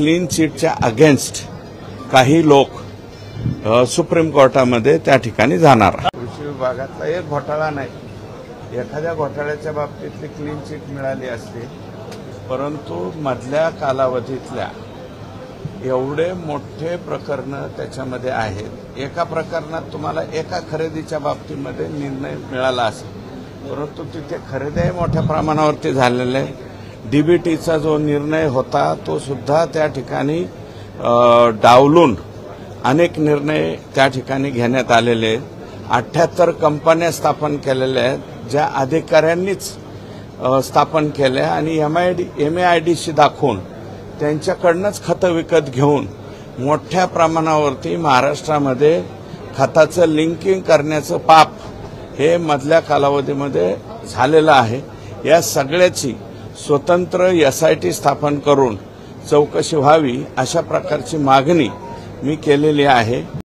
Clean चिटच्या against काही लोक supreme कोर्टामध्ये त्या ठिकाणी जाणार। कृषी विभागातला एक घोटाळा नाही, एखाद्या घोटाळ्याच्या बाबतीतली क्लीन चिट मिळाली असते, परंतु मधल्या कालावधीतल्या एवढे मोठे प्रकरण त्याच्यामध्ये आहेत। एका प्रकरणात तुम्हाला एका खरेदीच्या बाबतीमध्ये निर्णय मिळाला असेल, परंतु तिथे खरेदी मोठ्या प्रमाणावरती झालेले आहे। डीबीटीचा जो निर्णय होता तो सुद्धा त्या ठिकाणी डावलून अनेक निर्णय त्या ठिकाणी घेण्यात आलेले आहेत। 78 कंपन्या स्थापन केलेल्या आहेत, ज्या अधिकाऱ्यांनीच स्थापन केल्या आणि MAIDशी दाखवून त्यांच्याकडनंच खतं विकत घेऊन मोठ्या प्रमाणावरती महाराष्ट्रामध्ये खताचं लिंकिंग करण्याचं पाप हे मधल्या कालावधीमध्ये झालेलं आहे। या सगळ्याची स्वतंत्र SIT स्थापन करून चौकशी व्हावी अशा प्रकारची मागणी मी केलेली आहे।